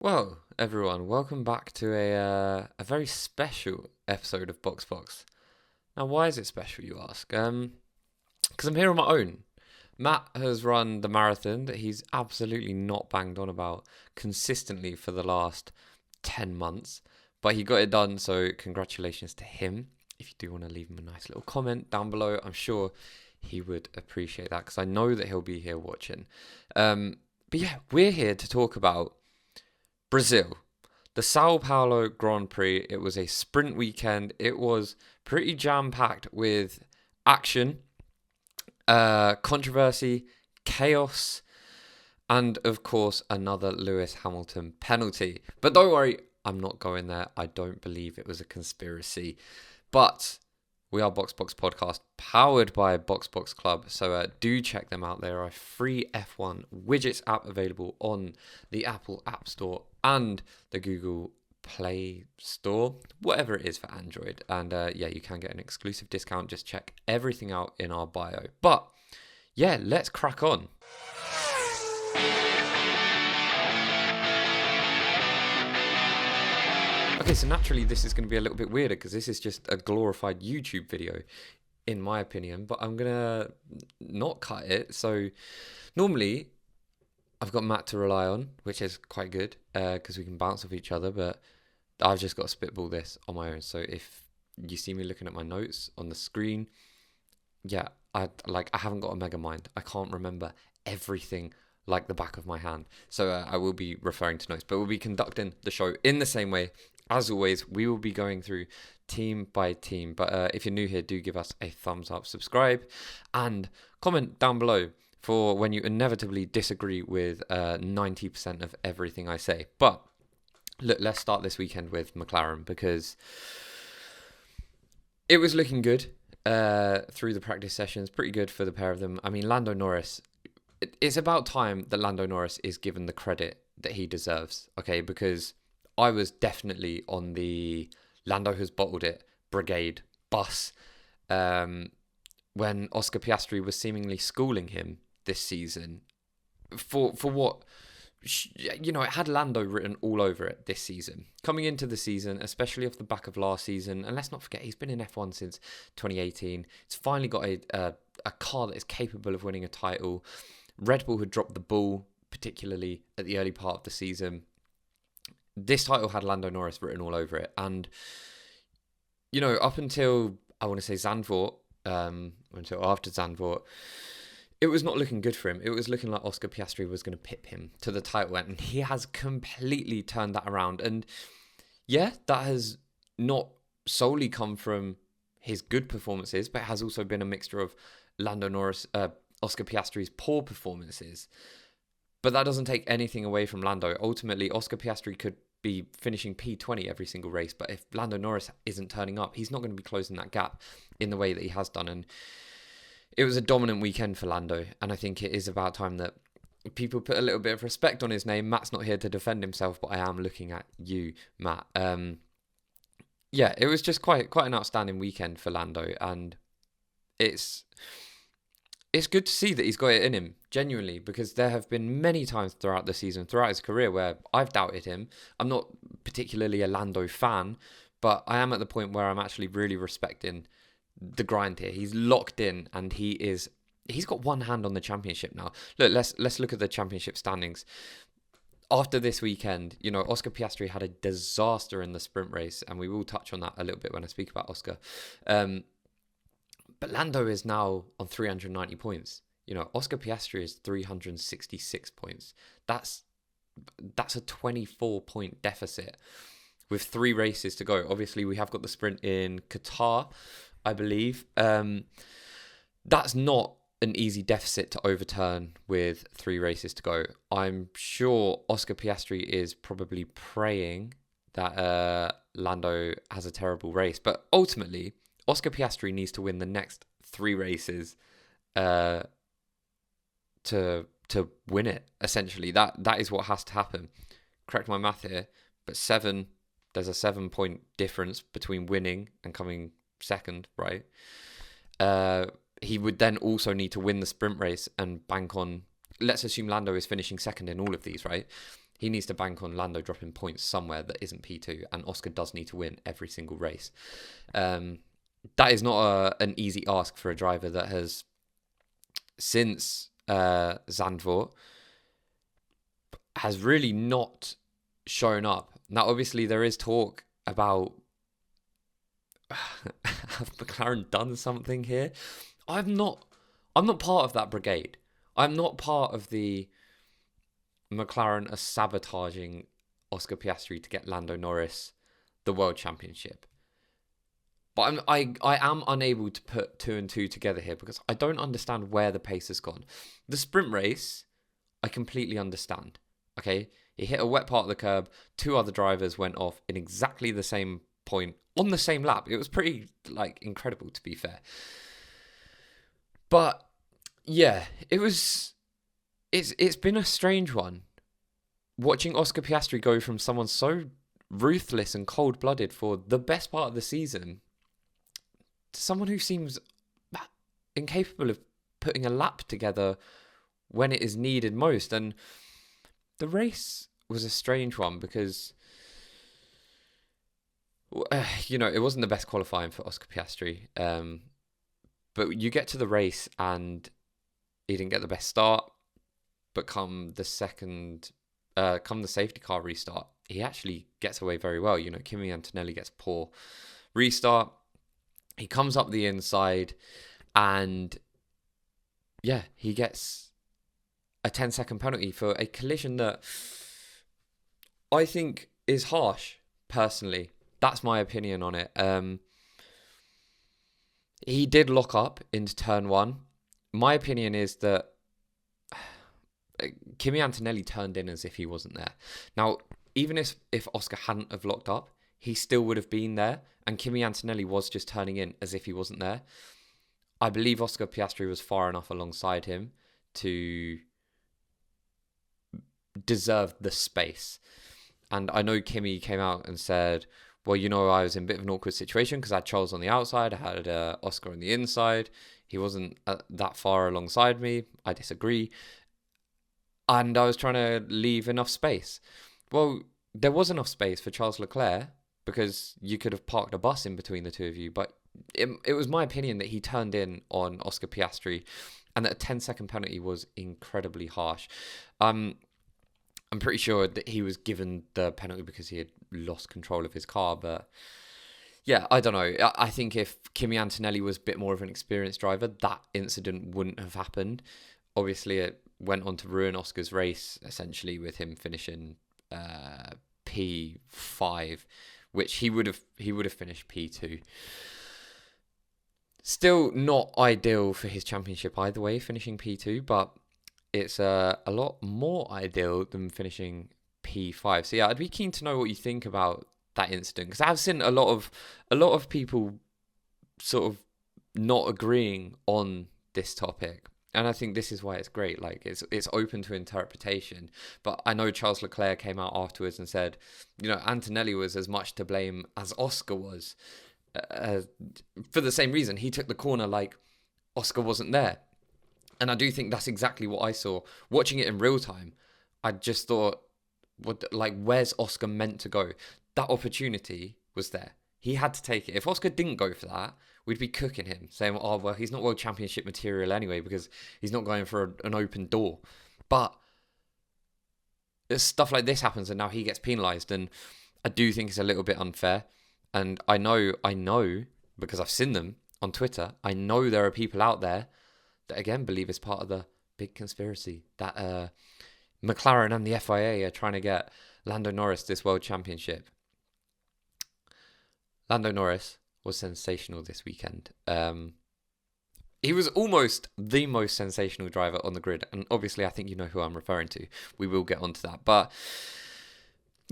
Well, everyone, welcome back to a very special episode of Box Box. Now, why is it special, you ask? Because I'm here on my own. Matt has run the marathon that he's absolutely not banged on about consistently for the last 10 months, but he got it done, so congratulations to him. If you do want to leave him a nice little comment down below, I'm sure he would appreciate that because I know that he'll be here watching. But yeah, we're here to talk about Brazil, the Sao Paulo Grand Prix. It was a sprint weekend. It was pretty jam packed with action, controversy, chaos, and of course, another Lewis Hamilton penalty. But don't worry, I'm not going there. I don't believe it was a conspiracy. But we are Box Box Podcast, powered by Box Box Club. So do check them out. There are a free F1 widgets app available on the Apple App Store and the Google Play Store, whatever it is for Android. And yeah, you can get an exclusive discount. Just check everything out in our bio. But yeah, let's crack on. Okay, so naturally this is going to be a little bit weirder because this is just a glorified YouTube video, in my opinion, but I'm going to not cut it. So normally I've got Matt to rely on, which is quite good because we can bounce off each other, but I've just got to spitball this on my own. So if you see me looking at my notes on the screen, yeah, I haven't got a mega mind. I can't remember everything like the back of my hand. So I will be referring to notes, but we'll be conducting the show in the same way. As always, we will be going through team by team. But if you're new here, do give us a thumbs up, subscribe, and comment down below for when you inevitably disagree with 90% of everything I say. But look, let's start this weekend with McLaren because it was looking good through the practice sessions. Pretty good for the pair of them. I mean, Lando Norris, it's about time that Lando Norris is given the credit that he deserves, okay? Because I was definitely on the Lando has bottled it brigade bus when Oscar Piastri was seemingly schooling him this season for what, you know, it had Lando written all over it this season. Coming into the season, especially off the back of last season, and let's not forget, he's been in F1 since 2018. It's finally got a car that is capable of winning a title. Red Bull had dropped the ball, particularly at the early part of the season. This title had Lando Norris written all over it. And, you know, up until, I want to say Zandvoort, until after Zandvoort, it was not looking good for him. It was looking like Oscar Piastri was going to pip him to the title. And he has completely turned that around. And yeah, that has not solely come from his good performances, but it has also been a mixture of Lando Norris, Oscar Piastri's poor performances. But that doesn't take anything away from Lando. Ultimately, Oscar Piastri could be finishing P20 every single race, but if Lando Norris isn't turning up, he's not going to be closing that gap in the way that he has done. And it was a dominant weekend for Lando, and I think it is about time that people put a little bit of respect on his name. Matt's not here to defend himself, but I am looking at you, Matt. Yeah, it was just quite an outstanding weekend for Lando, and it's good to see that he's got it in him, genuinely, because there have been many times throughout the season, throughout his career, where I've doubted him. I'm not particularly a Lando fan, but I am at the point where I'm actually really respecting the grind here. He's locked in, and he's got one hand on the championship now. Look, let's look at the championship standings. After this weekend, you know, Oscar Piastri had a disaster in the sprint race, and we will touch on that a little bit when I speak about Oscar. But Lando is now on 390 points. You know, Oscar Piastri is 366 points. That's a 24-point deficit with 3 races to go. Obviously, we have got the sprint in Qatar, I believe. That's not an easy deficit to overturn with 3 races to go. I'm sure Oscar Piastri is probably praying that Lando has a terrible race. But ultimately, Oscar Piastri needs to win the next 3 races to win it, essentially. That is what has to happen. Correct my math here, but there's a 7-point difference between winning and coming second, right? He would then also need to win the sprint race and bank on, let's assume Lando is finishing second in all of these, right? He needs to bank on Lando dropping points somewhere that isn't P2, and Oscar does need to win every single race. That is not an easy ask for a driver that has, since Zandvoort, has really not shown up. Now, obviously, there is talk about have McLaren done something here? I'm not part of that brigade. I'm not part of the McLaren are sabotaging Oscar Piastri to get Lando Norris the World Championship. But I am unable to put 2 and 2 together here because I don't understand where the pace has gone. The sprint race, I completely understand. Okay, he hit a wet part of the curb. 2 other drivers went off in exactly the same point on the same lap. It was pretty incredible, to be fair. But yeah, it's been a strange one. Watching Oscar Piastri go from someone so ruthless and cold-blooded for the best part of the season to someone who seems incapable of putting a lap together when it is needed most. And the race was a strange one because, it wasn't the best qualifying for Oscar Piastri. But you get to the race and he didn't get the best start, but come the safety car restart, he actually gets away very well. Kimi Antonelli gets a poor restart. He comes up the inside and, he gets a 10-second penalty for a collision that I think is harsh, personally. That's my opinion on it. He did lock up into turn 1. My opinion is that Kimi Antonelli turned in as if he wasn't there. Now, even if Oscar hadn't have locked up, he still would have been there, and Kimi Antonelli was just turning in as if he wasn't there. I believe Oscar Piastri was far enough alongside him to deserve the space. And I know Kimi came out and said, well, I was in a bit of an awkward situation because I had Charles on the outside, I had Oscar on the inside. He wasn't that far alongside me. I disagree. And I was trying to leave enough space. Well, there was enough space for Charles Leclerc because you could have parked a bus in between the two of you. But it was my opinion that he turned in on Oscar Piastri and that a 10-second penalty was incredibly harsh. I'm pretty sure that he was given the penalty because he had lost control of his car. But yeah, I don't know. I think if Kimi Antonelli was a bit more of an experienced driver, that incident wouldn't have happened. Obviously, it went on to ruin Oscar's race, essentially, with him finishing P5, which he would have finished P2. Still not ideal for his championship either way, finishing P2, but it's a lot more ideal than finishing P5. So yeah, I'd be keen to know what you think about that incident, because I've seen a lot of people sort of not agreeing on this topic, and I think this is why it's great. It's open to interpretation. But I know Charles Leclerc came out afterwards and said, Antonelli was as much to blame as Oscar was, for the same reason. He took the corner like Oscar wasn't there. And I do think that's exactly what I saw. Watching it in real time, I just thought, where's Oscar meant to go? That opportunity was there. He had to take it. If Oscar didn't go for that, we'd be cooking him, saying, oh, well, he's not World Championship material anyway because he's not going for an open door. But stuff like this happens and now he gets penalised. And I do think it's a little bit unfair. And I know, because I've seen them on Twitter, I know there are people out there that again believe it's part of the big conspiracy that McLaren and the FIA are trying to get Lando Norris this World Championship. Lando Norris was sensational this weekend. He was almost the most sensational driver on the grid, and obviously I think you know who I'm referring to. We will get onto that. But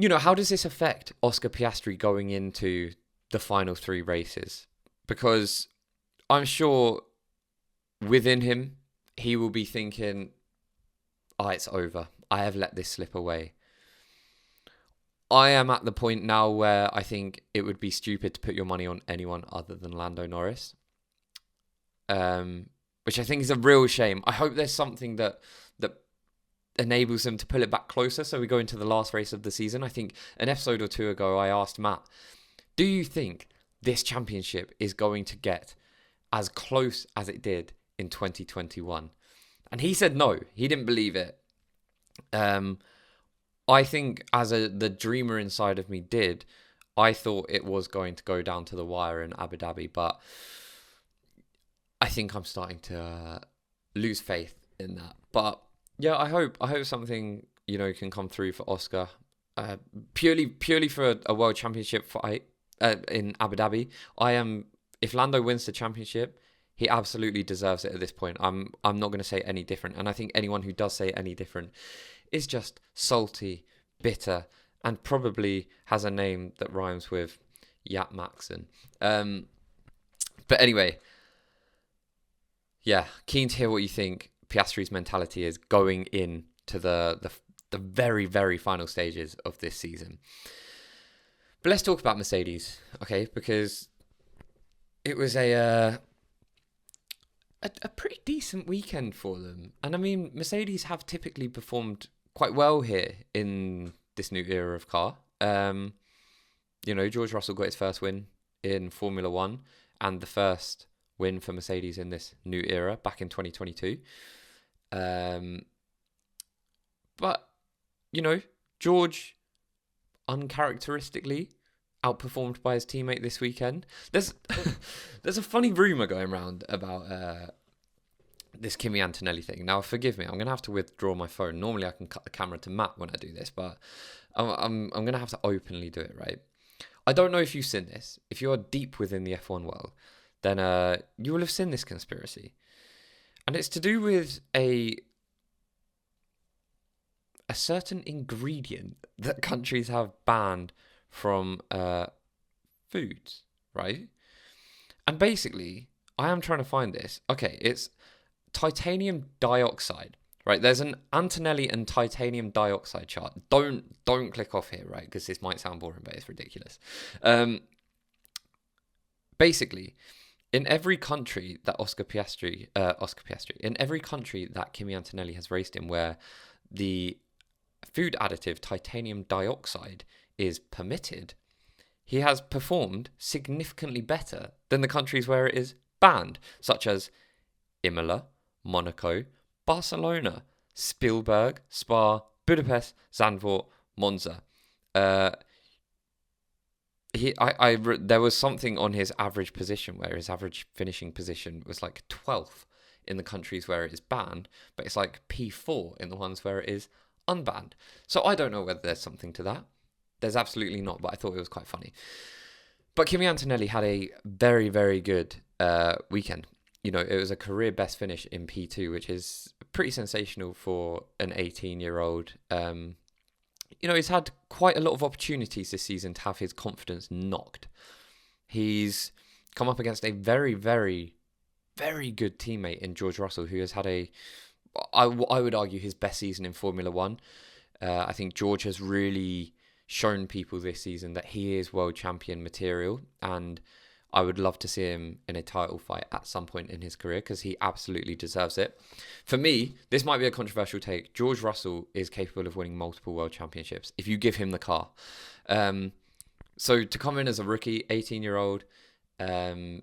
how does this affect Oscar Piastri going into the final 3 races? Because I'm sure within him, he will be thinking, it's over. I have let this slip away. I am at the point now where I think it would be stupid to put your money on anyone other than Lando Norris. Which I think is a real shame. I hope there's something that enables them to pull it back closer. So we go into the last race of the season. I think an episode or two ago, I asked Matt, do you think this championship is going to get as close as it did in 2021? And he said no, he didn't believe it. I think as the dreamer inside of me did, I thought it was going to go down to the wire in Abu Dhabi, but I think I'm starting to lose faith in that. But yeah, I hope something, can come through for Oscar. Purely for a world championship fight in Abu Dhabi. If Lando wins the championship, he absolutely deserves it at this point. I'm not going to say any different. And I think anyone who does say any different is just salty, bitter, and probably has a name that rhymes with Yap Maxon. But anyway, yeah, keen to hear what you think Piastri's mentality is going into the very, very final stages of this season. But let's talk about Mercedes, okay? Because it was a pretty decent weekend for them. And I mean, Mercedes have typically performed quite well here in this new era of car. George Russell got his first win in Formula One and the first win for Mercedes in this new era back in 2022. But, George uncharacteristically outperformed by his teammate this weekend. There's a funny rumour going around about this Kimi Antonelli thing. Now, forgive me, I'm going to have to withdraw my phone. Normally, I can cut the camera to Matt when I do this, but I'm going to have to openly do it, right? I don't know if you've seen this. If you're deep within the F1 world, then you will have seen this conspiracy. And it's to do with a certain ingredient that countries have banned from foods, right? And basically, I am trying to find this. Okay, it's titanium dioxide, right? There's an Antonelli and titanium dioxide chart. Don't click off here, right? Because this might sound boring, but it's ridiculous. Basically, in every country that in every country that Kimi Antonelli has raced in where the food additive titanium dioxide is permitted, he has performed significantly better than the countries where it is banned, such as Imola, Monaco, Barcelona, Spielberg, Spa, Budapest, Zandvoort, Monza. There was something on his average position where his average finishing position was like 12th in the countries where it is banned, but it's like P4 in the ones where it is unbanned. So I don't know whether there's something to that. There's absolutely not, but I thought it was quite funny. But Kimi Antonelli had a very, very good weekend. It was a career best finish in P2, which is pretty sensational for an 18-year-old. He's had quite a lot of opportunities this season to have his confidence knocked. He's come up against a very, very, very good teammate in George Russell, who has had I would argue, his best season in Formula One. I think George has really shown people this season that he is world champion material, and I would love to see him in a title fight at some point in his career because he absolutely deserves it. For me, this might be a controversial take. George Russell is capable of winning multiple world championships if you give him the car. So to come in as a rookie, 18-year-old, have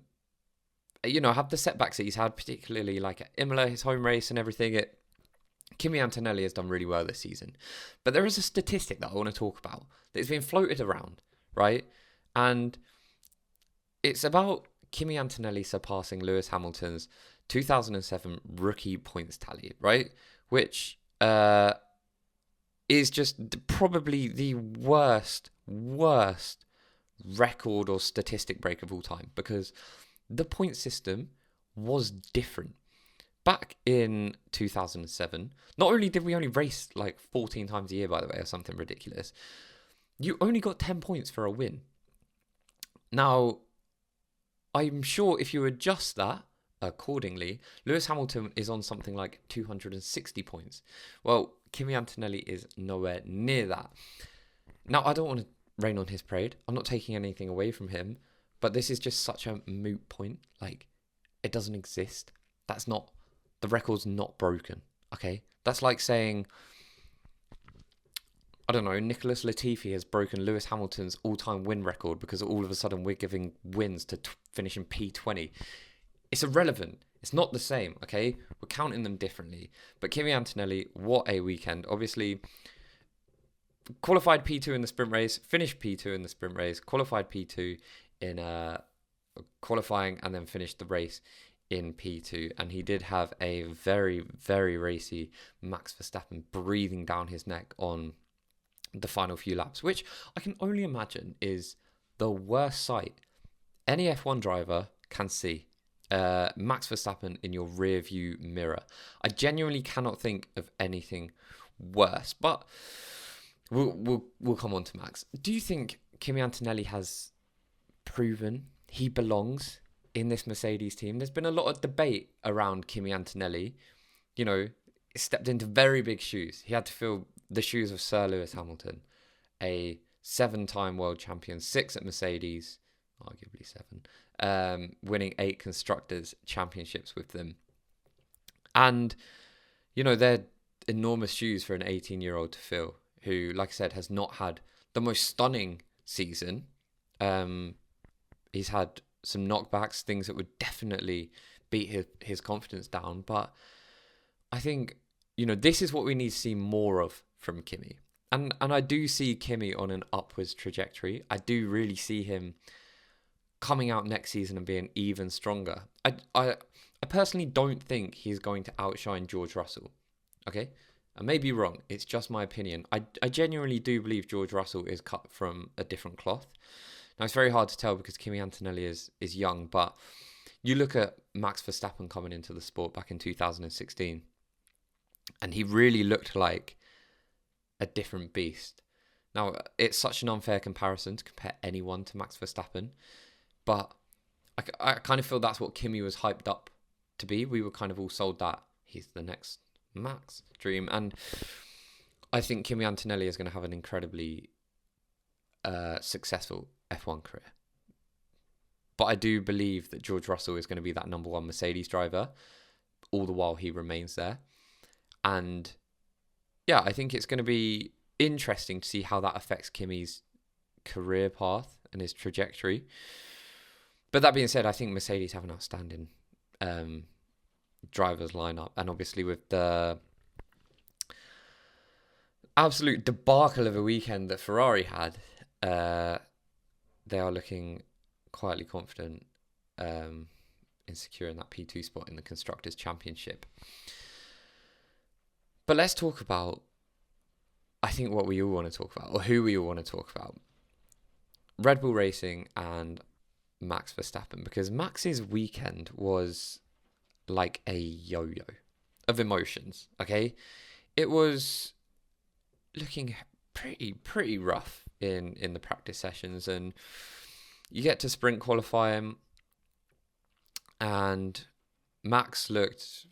the setbacks that he's had, particularly like at Imola, his home race and everything. Kimi Antonelli has done really well this season. But there is a statistic that I want to talk about that's been floated around, right? And it's about Kimi Antonelli surpassing Lewis Hamilton's 2007 rookie points tally, right? Which is just probably the worst record or statistic break of all time, because the point system was different. Back in 2007, not only did we only race like 14 times a year, by the way, or something ridiculous, you only got 10 points for a win. Now, I'm sure if you adjust that accordingly, Lewis Hamilton is on something like 260 points. Well, Kimi Antonelli is nowhere near that. Now, I don't want to rain on his parade. I'm not taking anything away from him, but this is just such a moot point. Like, it doesn't exist. The record's not broken, okay? That's like saying, I don't know, Nicholas Latifi has broken Lewis Hamilton's all-time win record because all of a sudden we're giving wins to finish in P20. It's irrelevant. It's not the same, okay? We're counting them differently. But Kimi Antonelli, what a weekend. Obviously, qualified P2 in the sprint race, finished P2 in the sprint race, qualified P2 in qualifying, and then finished the race in P2. And he did have a very, very racy Max Verstappen breathing down his neck on the final few laps, which I can only imagine is the worst sight any F1 driver can see. Max Verstappen in your rear view mirror. I genuinely cannot think of anything worse, but we'll come on to Max. Do you think Kimi Antonelli has proven he belongs in this Mercedes team? There's been a lot of debate around Kimi Antonelli. You know, he stepped into very big shoes. He had to fill the shoes of Sir Lewis Hamilton, a 7-time world champion, 6 at Mercedes, arguably 7, winning 8 constructors championships with them. And, you know, they're enormous shoes for an 18-year-old to fill, who, like I said, has not had the most stunning season. He's had some knockbacks, things that would definitely beat his confidence down. But I think, you know, this is what we need to see more of from Kimi. And I do see Kimi on an upwards trajectory. I do really see him coming out next season and being even stronger. I personally don't think he's going to outshine George Russell. Okay? I may be wrong. It's just my opinion. I genuinely do believe George Russell is cut from a different cloth. Now, it's very hard to tell because Kimi Antonelli is young, but you look at Max Verstappen coming into the sport back in 2016, and he really looked like a different beast. Now, it's such an unfair comparison to compare anyone to Max Verstappen, but I kind of feel that's what Kimi was hyped up to be. We were kind of all sold that he's the next Max dream, and I think Kimi Antonelli is going to have an incredibly successful F1 career. But I do believe that George Russell is going to be that number 1 Mercedes driver all the while he remains there. And yeah, I think it's going to be interesting to see how that affects Kimi's career path and his trajectory. But that being said, I think Mercedes have an outstanding drivers lineup. And obviously with the absolute debacle of a weekend that Ferrari had, they are looking quietly confident in securing that P2 spot in the Constructors' Championship. But let's talk about, I think, what we all want to talk about, or who we all want to talk about. Red Bull Racing and Max Verstappen, because Max's weekend was like a yo-yo of emotions, okay? It was looking pretty rough in the practice sessions, and you get to sprint qualifying, and Max looked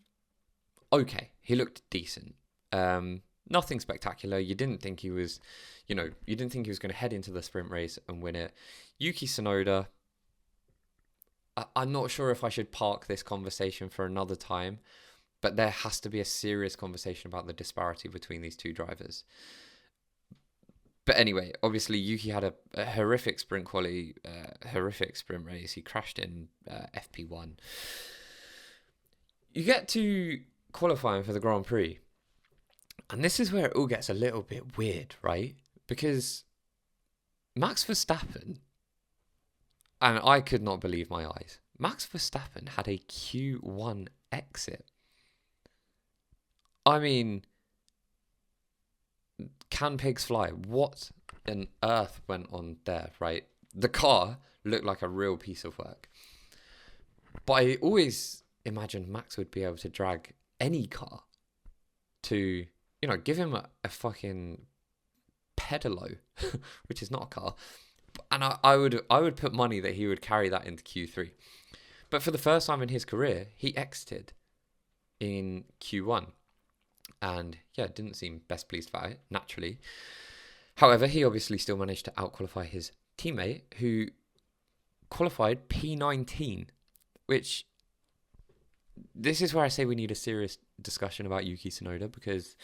okay. He looked decent. Nothing spectacular. You didn't think he was going to head into the sprint race and win it. Yuki Tsunoda, I'm not sure if I should park this conversation for another time, but there has to be a serious conversation about the disparity between these two drivers. But anyway, obviously Yuki had a horrific sprint horrific sprint race. He crashed in FP1. You get to qualifying for the Grand Prix, and this is where it all gets a little bit weird, right? Because Max Verstappen, and I could not believe my eyes, Max Verstappen had a Q1 exit. I mean, can pigs fly? What on earth went on there, right? The car looked like a real piece of work. But I always imagined Max would be able to drag any car to, give him a fucking pedalo, which is not a car. And I would put money that he would carry that into Q3. But for the first time in his career, he exited in Q1. And yeah, didn't seem best pleased about it, naturally. However, he obviously still managed to outqualify his teammate, who qualified P19, which, this is where I say we need a serious discussion about Yuki Tsunoda, because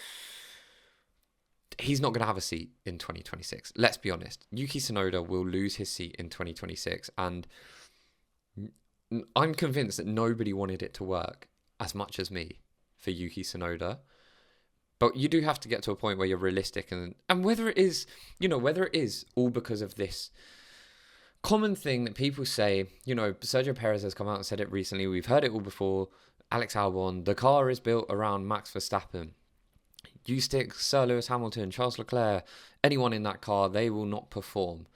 he's not going to have a seat in 2026. Let's be honest. Yuki Tsunoda will lose his seat in 2026, and I'm convinced that nobody wanted it to work as much as me for Yuki Tsunoda. But you do have to get to a point where you're realistic, and whether it is, whether it is all because of this common thing that people say, Sergio Perez has come out and said it recently. We've heard it all before. Alex Albon, the car is built around Max Verstappen. You stick Sir Lewis Hamilton, Charles Leclerc, anyone in that car, they will not perform.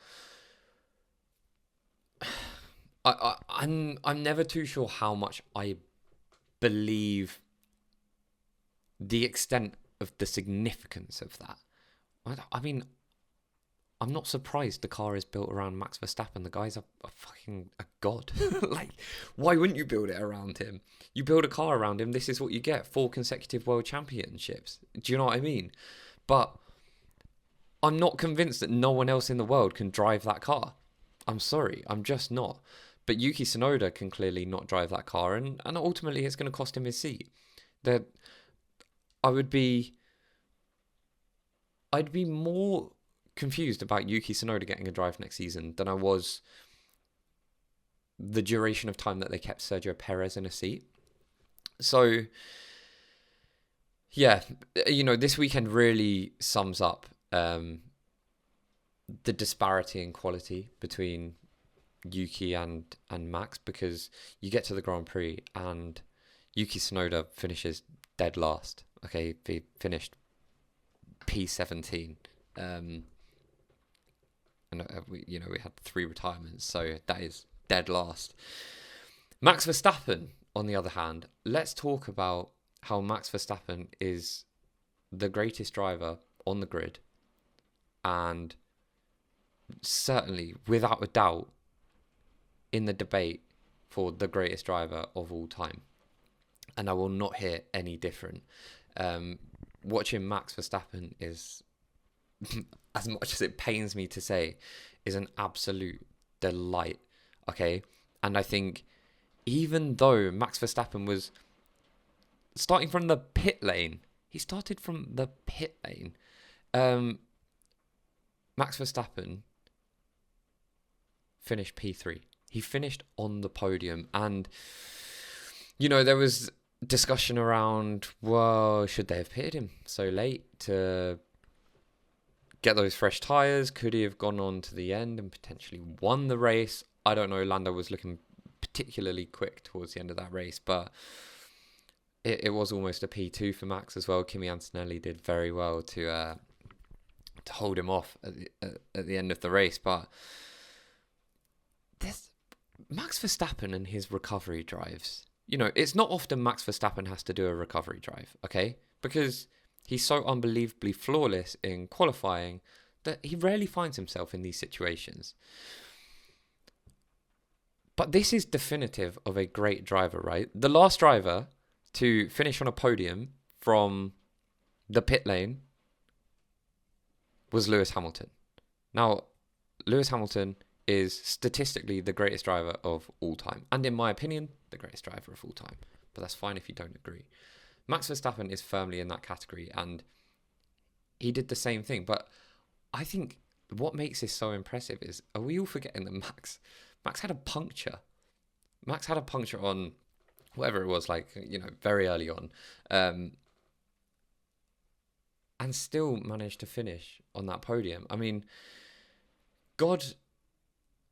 I'm never too sure how much I believe the extent of the significance of that. I mean, I'm not surprised the car is built around Max Verstappen. The guy's a fucking a god. Like, why wouldn't you build it around him? You build a car around him, this is what you get. 4 consecutive world championships. Do you know what I mean? But I'm not convinced that no one else in the world can drive that car. I'm sorry, I'm just not. But Yuki Tsunoda can clearly not drive that car, and ultimately it's going to cost him his seat. I'd be more confused about Yuki Tsunoda getting a drive next season than I was the duration of time that they kept Sergio Perez in a seat. So, yeah, this weekend really sums up the disparity in quality between Yuki and Max, because you get to the Grand Prix and Yuki Tsunoda finishes dead last. Okay, he finished P17. And we had 3 retirements, so that is dead last. Max Verstappen, on the other hand, let's talk about how Max Verstappen is the greatest driver on the grid, and certainly, without a doubt, in the debate for the greatest driver of all time. And I will not hear any different. Watching Max Verstappen is, as much as it pains me to say, is an absolute delight. Okay? And I think even though Max Verstappen was starting from the pit lane, he started from the pit lane. Max Verstappen finished P3. He finished on the podium, and there was discussion around, well, should they have pitted him so late to get those fresh tyres? Could he have gone on to the end and potentially won the race? I don't know. Lando was looking particularly quick towards the end of that race, but it was almost a P2 for Max as well. Kimi Antonelli did very well to hold him off at the end of the race, but Max Verstappen and his recovery drives. It's not often Max Verstappen has to do a recovery drive, okay? Because he's so unbelievably flawless in qualifying that he rarely finds himself in these situations. But this is definitive of a great driver, right? The last driver to finish on a podium from the pit lane was Lewis Hamilton. Now, Lewis Hamilton is statistically the greatest driver of all time. And in my opinion, the greatest driver of all time. But that's fine if you don't agree. Max Verstappen is firmly in that category, and he did the same thing. But I think what makes this so impressive is, are we all forgetting that Max had a puncture? Max had a puncture on whatever it was, very early on. And still managed to finish on that podium. I mean, God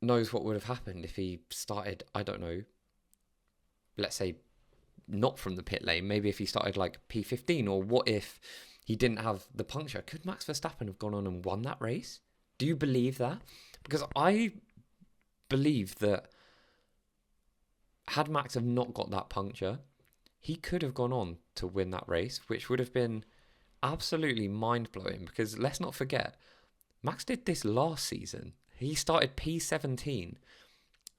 knows what would have happened if he started, I don't know, let's say not from the pit lane. Maybe if he started like P15, or what if he didn't have the puncture? Could Max Verstappen have gone on and won that race? Do you believe that? Because I believe that had Max have not got that puncture, he could have gone on to win that race, which would have been absolutely mind-blowing. Because let's not forget, Max did this last season. He started P17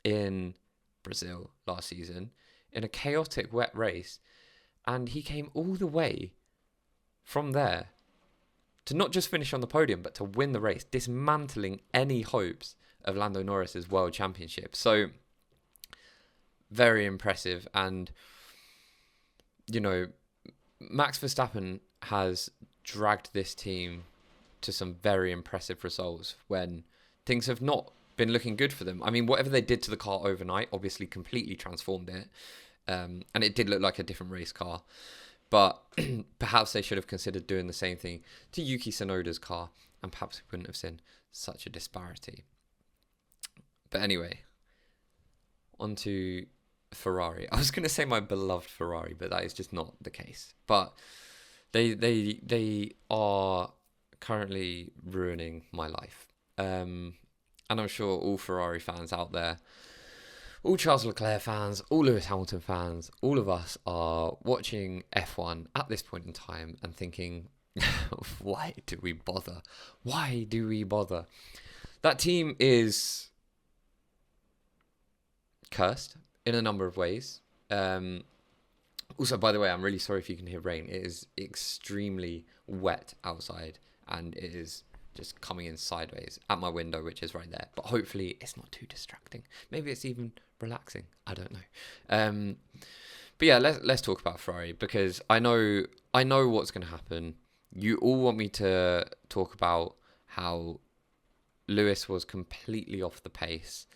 in Brazil last season in a chaotic wet race, and he came all the way from there to not just finish on the podium, but to win the race, dismantling any hopes of Lando Norris's world championship. So, very impressive. And, Max Verstappen has dragged this team to some very impressive results when things have not been looking good for them. I mean, whatever they did to the car overnight obviously completely transformed it. And it did look like a different race car. But perhaps they should have considered doing the same thing to Yuki Tsunoda's car, and perhaps we wouldn't have seen such a disparity. But anyway, on to Ferrari. I was going to say my beloved Ferrari, but that is just not the case. But they are currently ruining my life. And I'm sure all Ferrari fans out there, all Charles Leclerc fans, all Lewis Hamilton fans, all of us are watching F1 at this point in time and thinking, why do we bother? Why do we bother? That team is cursed in a number of ways. Also, by the way, I'm really sorry if you can hear rain. It is extremely wet outside, and it is just coming in sideways at my window, which is right there. But hopefully it's not too distracting. Maybe it's even relaxing. I don't know. But yeah, let's talk about Ferrari, because I know what's going to happen. You all want me to talk about how Lewis was completely off the pace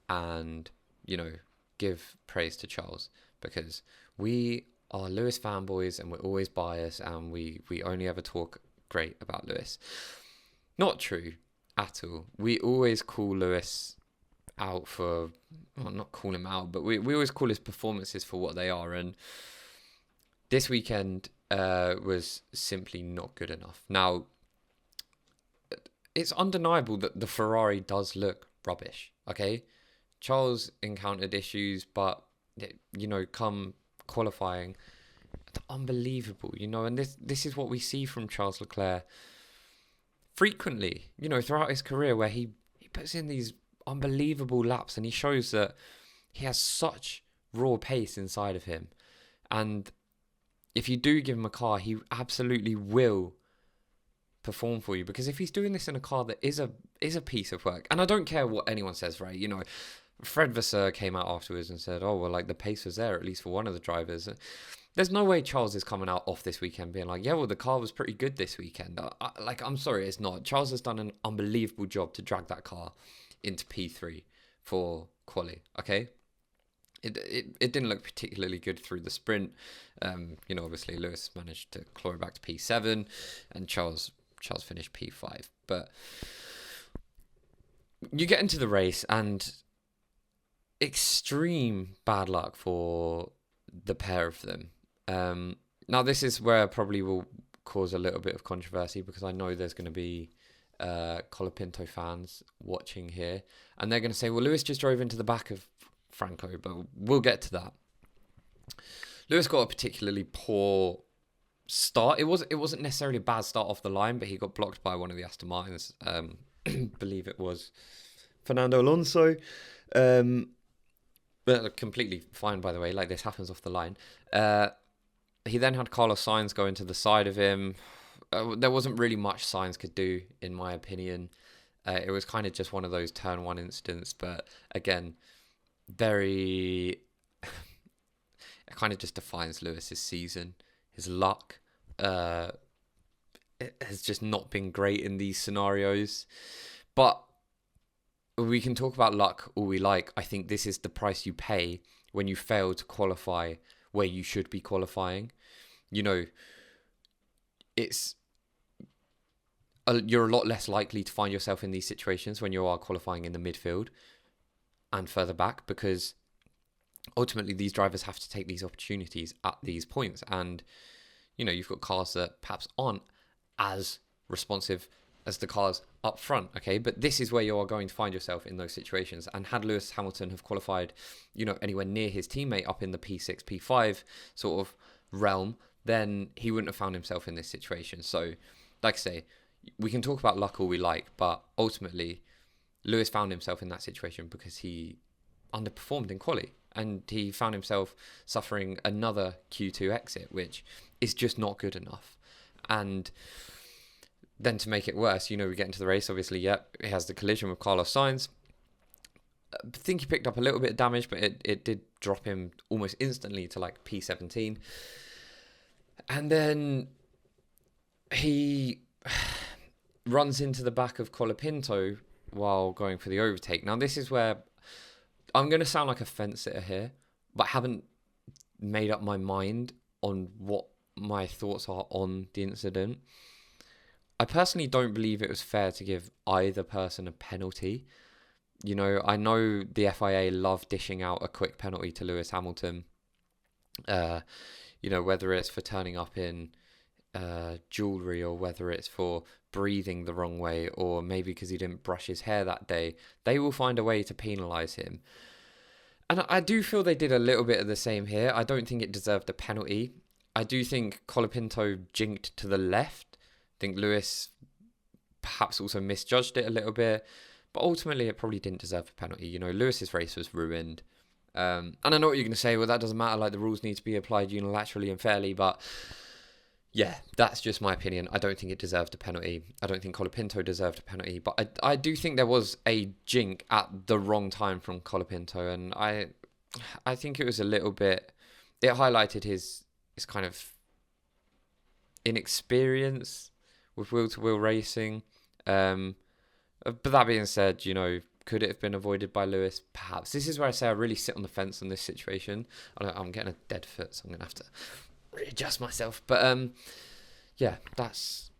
and, give praise to Charles, because we are Lewis fanboys and we're always biased and we only ever talk great about Lewis. Not true at all. We always call Lewis out for, well, not call him out, but we always call his performances for what they are. And this weekend was simply not good enough. Now, it's undeniable that the Ferrari does look rubbish, okay? Charles encountered issues, but, come qualifying, unbelievable, and this is what we see from Charles Leclerc frequently, throughout his career, where he puts in these unbelievable laps and he shows that he has such raw pace inside of him. And if you do give him a car, he absolutely will perform for you, because if he's doing this in a car that is a piece of work, and I don't care what anyone says, right? Fred Vasseur came out afterwards and said, oh, well, like, the pace was there, at least for one of the drivers. There's no way Charles is coming out off this weekend being like, yeah, well, the car was pretty good this weekend. I'm sorry, it's not. Charles has done an unbelievable job to drag that car into P3 for quali, okay? It didn't look particularly good through the sprint. Obviously Lewis managed to claw it back to P7 and Charles finished P5. But you get into the race and extreme bad luck for the pair of them. Now, this is where I probably will cause a little bit of controversy, because I know there's going to be Colapinto fans watching here, and they're going to say, well, Lewis just drove into the back of Franco, but we'll get to that. Lewis got a particularly poor start. It wasn't necessarily a bad start off the line, but he got blocked by one of the Aston Martins. Believe it was Fernando Alonso. But completely fine, by the way, like, this happens off the line. He then had Carlos Sainz go into the side of him. There wasn't really much Sainz could do, in my opinion. It was kind of just one of those turn one incidents, but again, very... it kind of just defines Lewis's season. His luck it has just not been great in these scenarios. But we can talk about luck all we like. I think this is the price you pay when you fail to qualify where you should be qualifying. It's you're a lot less likely to find yourself in these situations when you are qualifying in the midfield and further back, because ultimately these drivers have to take these opportunities at these points. And, you've got cars that perhaps aren't as responsive as the cars up front, okay? But this is where you are going to find yourself in those situations. And had Lewis Hamilton have qualified, anywhere near his teammate up in the P6, P5 sort of realm, then he wouldn't have found himself in this situation. So, like I say, we can talk about luck all we like, but ultimately, Lewis found himself in that situation because he underperformed in quali. And he found himself suffering another Q2 exit, which is just not good enough. And then to make it worse, we get into the race, obviously, he has the collision with Carlos Sainz. I think he picked up a little bit of damage, but it did drop him almost instantly to like P17. And then he runs into the back of Colapinto while going for the overtake. Now, this is where I'm going to sound like a fence sitter here, but I haven't made up my mind on what my thoughts are on the incident. I personally don't believe it was fair to give either person a penalty. You know, I know the FIA love dishing out a quick penalty to Lewis Hamilton. You know, whether it's for turning up in jewellery or whether it's for breathing the wrong way or maybe because he didn't brush his hair that day, they will find a way to penalise him. And I do feel they did a little bit of the same here. I don't think it deserved a penalty. I do think Colapinto jinked to the left. I think Lewis perhaps also misjudged it a little bit. But ultimately, it probably didn't deserve a penalty. You know, Lewis's race was ruined. And I know what you're going to say. Well, that doesn't matter. Like, the rules need to be applied unilaterally and fairly. But yeah, that's just my opinion. I don't think it deserved a penalty. I don't think Colapinto deserved a penalty. But I do think there was a jink at the wrong time from Colapinto. And I think it was a little bit... It highlighted his kind of inexperience with wheel-to-wheel racing. But that being said, you know, could it have been avoided by Lewis? Perhaps. This is where I say I really sit on the fence on this situation. I'm getting a dead foot, so I'm going to have to readjust myself. But, yeah, it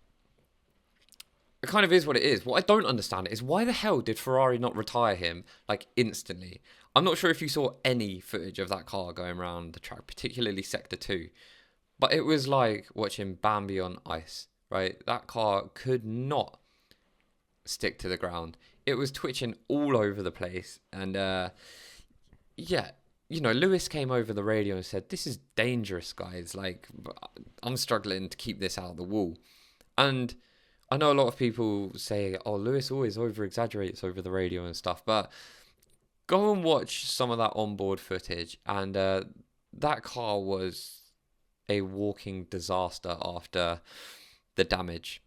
kind of is what it is. What I don't understand is why the hell did Ferrari not retire him, like, instantly? I'm not sure if you saw any footage of that car going around the track, particularly Sector 2. But it was like watching Bambi on ice, right? That car could not stick to the ground. It was twitching all over the place. And, yeah, you know, Lewis came over the radio and said, "This is dangerous, guys. Like, I'm struggling to keep this out of the wall." And I know a lot of people say, "Oh, Lewis always over-exaggerates over the radio and stuff." But go and watch some of that onboard footage. And that car was a walking disaster after the damage.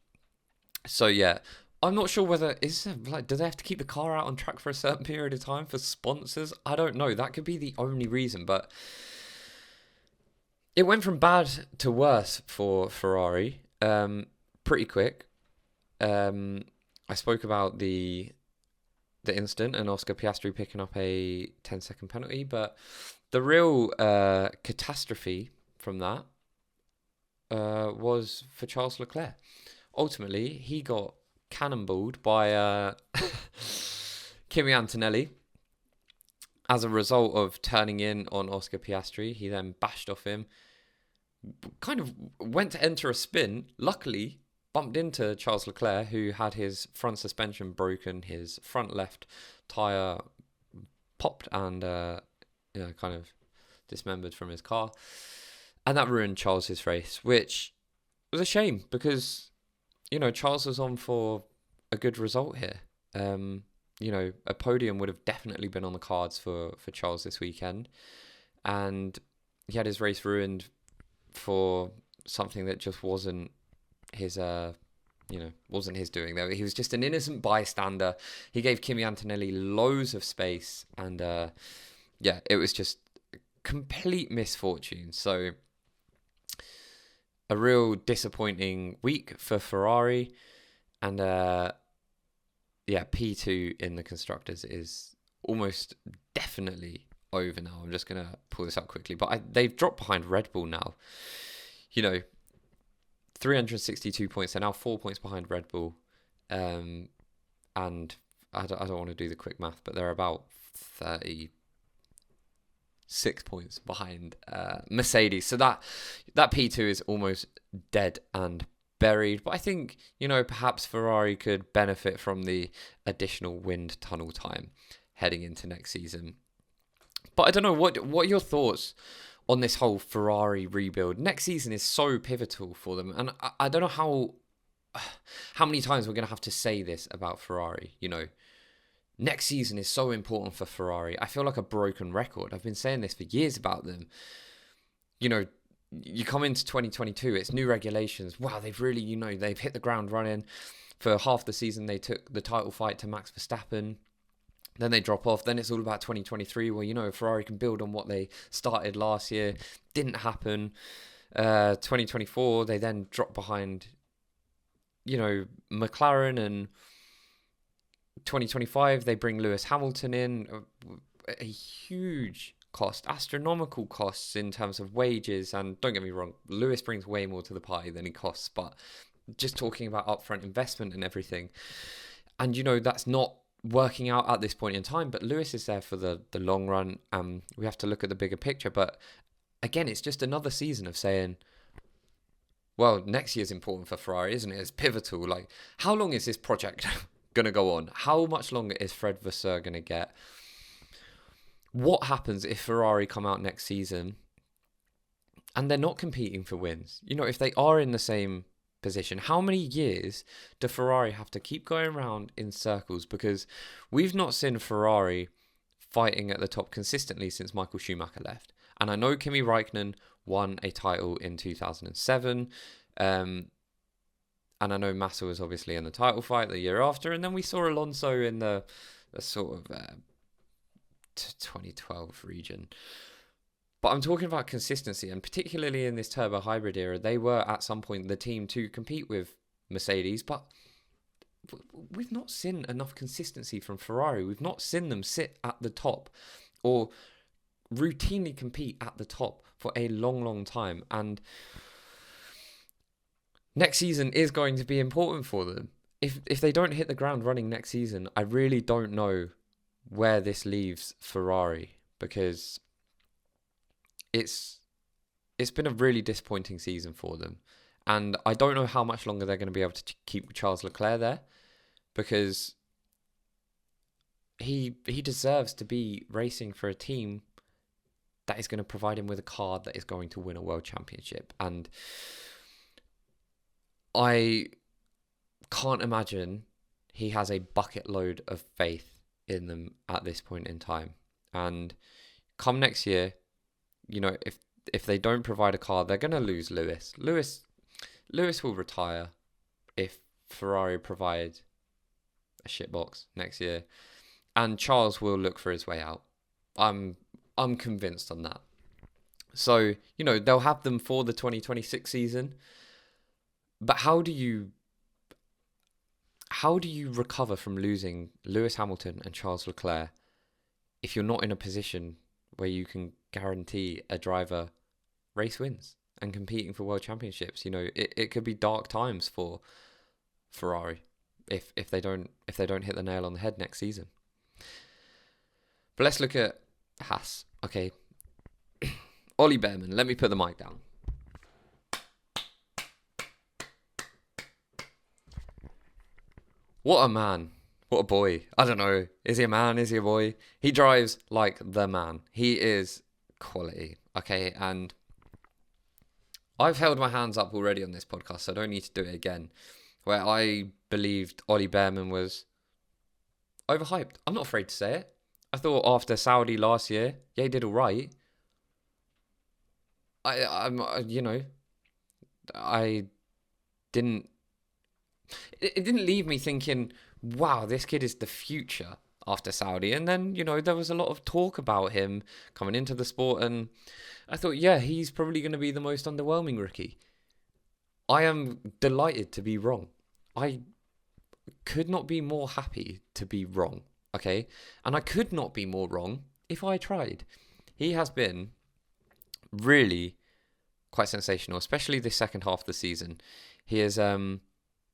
So, yeah. I'm not sure whether do they have to keep the car out on track for a certain period of time for sponsors? I don't know. That could be the only reason, but it went from bad to worse for Ferrari pretty quick. I spoke about the incident and Oscar Piastri picking up a 10-second penalty, but the real catastrophe from that was for Charles Leclerc. Ultimately, he got cannonballed by Kimi Antonelli as a result of turning in on Oscar Piastri. He then bashed off him, kind of went to enter a spin, luckily bumped into Charles Leclerc, who had his front suspension broken, his front left tyre popped and kind of dismembered from his car, and that ruined Charles's race, which was a shame because, you know, Charles was on for a good result here. You know, a podium would have definitely been on the cards for Charles this weekend. And he had his race ruined for something that just wasn't his, wasn't his doing. He was just an innocent bystander. He gave Kimi Antonelli loads of space. And, it was just complete misfortune. So, a real disappointing week for Ferrari, and P2 in the constructors is almost definitely over now. I'm just gonna pull this out quickly, but they've dropped behind Red Bull now. You know, 362 points. They're now 4 points behind Red Bull, and I don't want to do the quick math, but they're about 36 points behind Mercedes. So that P2 is almost dead and buried. But I think, you know, perhaps Ferrari could benefit from the additional wind tunnel time heading into next season. But I don't know, what are your thoughts on this whole Ferrari rebuild? Next season is so pivotal for them. And I don't know how many times we're going to have to say this about Ferrari, you know. Next season is so important for Ferrari. I feel like a broken record. I've been saying this for years about them. You know, you come into 2022, it's new regulations. Wow, they've really, you know, they've hit the ground running. For half the season, they took the title fight to Max Verstappen. Then they drop off. Then it's all about 2023, where, you know, Ferrari can build on what they started last year. Didn't happen. 2024, they then drop behind McLaren and 2025, they bring Lewis Hamilton in, a huge cost, astronomical costs in terms of wages. And don't get me wrong, Lewis brings way more to the party than he costs, but just talking about upfront investment and everything. And, that's not working out at this point in time, but Lewis is there for the long run. We have to look at the bigger picture. But again, it's just another season of saying, well, next year's important for Ferrari, isn't it? It's pivotal. Like, how long is this project going to go on? How much longer is Fred Vasseur going to get? What happens if Ferrari come out next season and they're not competing for wins? If they are in the same position, how many years do Ferrari have to keep going around in circles? Because we've not seen Ferrari fighting at the top consistently since Michael Schumacher left. And I know Kimi Räikkönen won a title in 2007. And I know Massa was obviously in the title fight the year after. And then we saw Alonso in the sort of 2012 region. But I'm talking about consistency, and particularly in this turbo hybrid era, they were at some point the team to compete with Mercedes, but we've not seen enough consistency from Ferrari. We've not seen them sit at the top or routinely compete at the top for a long, long time. And next season is going to be important for them. If they don't hit the ground running next season, I really don't know where this leaves Ferrari, because it's been a really disappointing season for them. And I don't know how much longer they're going to be able to keep Charles Leclerc there, because he deserves to be racing for a team that is going to provide him with a car that is going to win a world championship. And I can't imagine he has a bucket load of faith in them at this point in time. And come next year, if they don't provide a car, they're going to lose Lewis. Lewis will retire if Ferrari provide a shitbox next year, and Charles will look for his way out. I'm convinced on that. So, they'll have them for the 2026 season, but how do you recover from losing Lewis Hamilton and Charles Leclerc if you're not in a position where you can guarantee a driver race wins and competing for world championships? It could be dark times for Ferrari if they don't hit the nail on the head next season. But let's look at Haas. Okay, Ollie Behrman. Let me put the mic down. What a man. What a boy. I don't know. Is he a man? Is he a boy? He drives like the man. He is quality. Okay, and I've held my hands up already on this podcast, so I don't need to do it again, where I believed Ollie Behrman was overhyped. I'm not afraid to say it. I thought after Saudi last year, yeah, he did all right. It didn't leave me thinking, wow, this kid is the future after Saudi. And then, there was a lot of talk about him coming into the sport, and I thought, yeah, he's probably going to be the most underwhelming rookie. I am delighted to be wrong. I could not be more happy to be wrong, okay? And I could not be more wrong if I tried. He has been really quite sensational, especially this second half of the season. He is,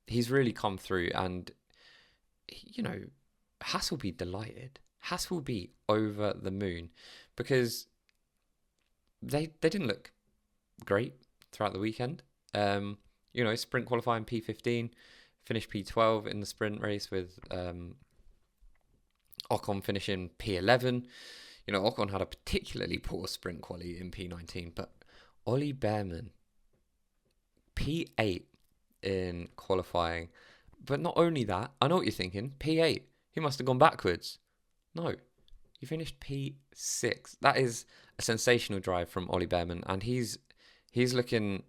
he's really come through, and, Haas will be delighted. Haas will be over the moon, because they didn't look great throughout the weekend. Sprint qualifying P15, finished P12 in the sprint race with Ocon finishing P11. Ocon had a particularly poor sprint quali in P19, but Ollie Behrman, P8 in qualifying. But not only that, I know what you're thinking, P8, he must have gone backwards. No, he finished P6. That is a sensational drive from Ollie Behrman, and he's looking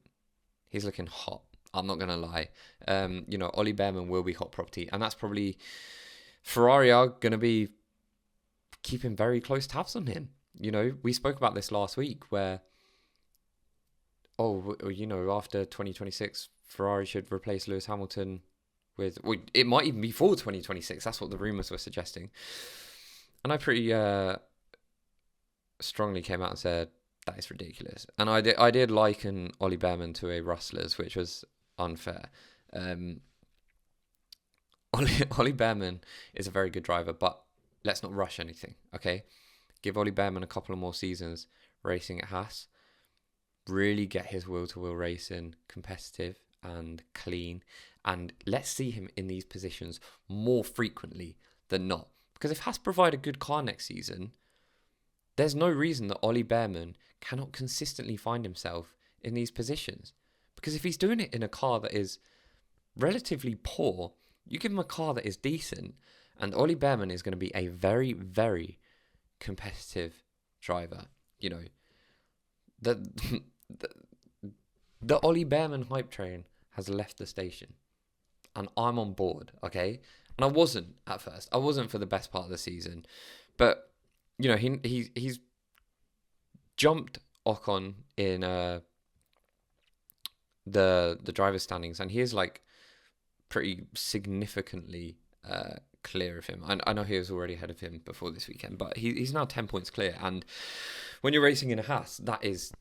hot. I'm not gonna lie. Ollie Behrman will be hot property, and that's probably Ferrari are gonna be keeping very close tabs on him. We spoke about this last week, where after 2026, Ferrari should replace Lewis Hamilton It might even be for 2026. That's what the rumours were suggesting. And I pretty strongly came out and said, that is ridiculous. And I did liken Ollie Behrman to a Rustlers, which was unfair. Ollie Behrman is a very good driver, but let's not rush anything, okay? Give Ollie Behrman a couple of more seasons racing at Haas. Really get his wheel-to-wheel racing competitive and clean. And let's see him in these positions more frequently than not. Because if Haas provide a good car next season, there's no reason that Ollie Behrman cannot consistently find himself in these positions. Because if he's doing it in a car that is relatively poor, you give him a car that is decent, and Ollie Behrman is going to be a very, very competitive driver. You know, the Ollie Behrman hype train has left the station, and I'm on board, okay? And I wasn't at first. I wasn't for the best part of the season, but you know, he's jumped Ocon in the driver's standings, and he is like pretty significantly clear of him. I know he was already ahead of him before this weekend, but he's now 10 points clear. And when you're racing in a Haas, that's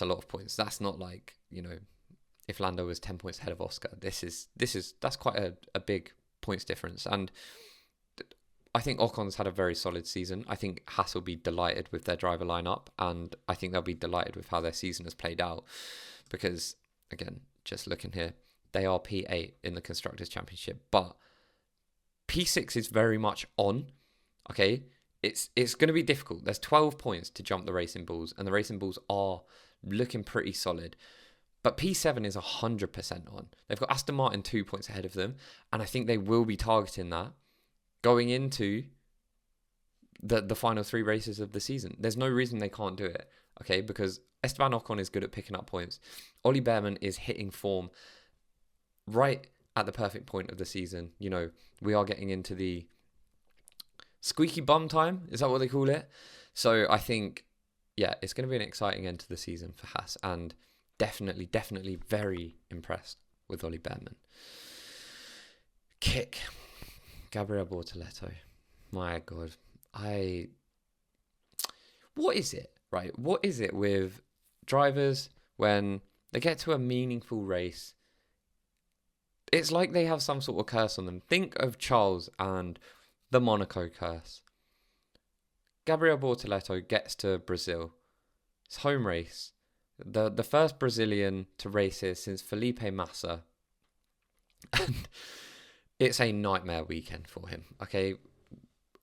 a lot of points. That's not like, you know, if Lando was 10 points ahead of Oscar. That's quite a big points difference. And I think Ocon's had a very solid season. I think Haas will be delighted with their driver lineup, and I think they'll be delighted with how their season has played out. Because again, just looking here, they are P8 in the Constructors' Championship, but P6 is very much on. Okay, it's going to be difficult. There's 12 points to jump the Racing Bulls, and the Racing Bulls are looking pretty solid. But P7 is 100% on. They've got Aston Martin 2 points ahead of them, and I think they will be targeting that going into the final 3 races of the season. There's no reason they can't do it, okay? Because Esteban Ocon is good at picking up points. Ollie Behrman is hitting form right at the perfect point of the season. You know, we are getting into the squeaky bum time. Is that what they call it? So I think, yeah, it's going to be an exciting end to the season for Haas, and definitely very impressed with Ollie Behrman. Kick. Gabriel Bortoleto. My God. What is it, right? What is it with drivers when they get to a meaningful race? It's like they have some sort of curse on them. Think of Charles and the Monaco curse. Gabriel Bortoleto gets to Brazil. It's home race. The first Brazilian to race here since Felipe Massa. And it's a nightmare weekend for him. Okay,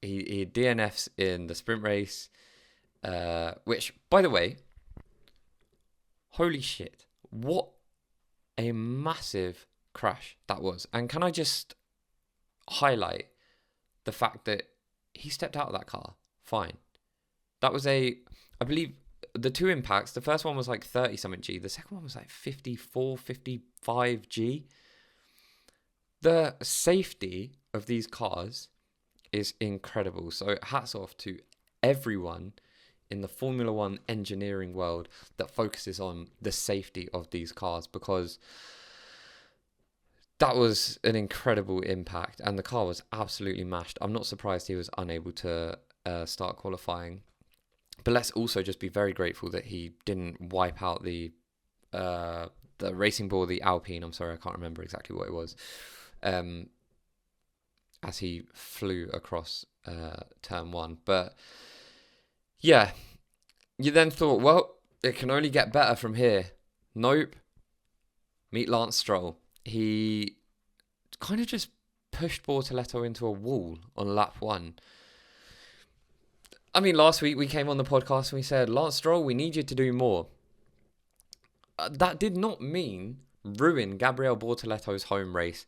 he DNFs in the sprint race, which, by the way, holy shit, what a massive crash that was. And can I just highlight the fact that he stepped out of that car fine. That was I believe the 2 impacts, the first one was like 30 something G, the second one was like 54, 55 G. The safety of these cars is incredible. So hats off to everyone in the Formula One engineering world that focuses on the safety of these cars, because that was an incredible impact and the car was absolutely mashed. I'm not surprised he was unable to start qualifying. But let's also just be very grateful that he didn't wipe out the Racing Bull, the Alpine. I'm sorry, I can't remember exactly what it was. As he flew across turn 1. But yeah, you then thought, well, it can only get better from here. Nope. Meet Lance Stroll. He kind of just pushed Bortoleto into a wall on lap 1. I mean, last week we came on the podcast and we said, Lance Stroll, we need you to do more. That did not mean ruin Gabriel Bortoleto's home race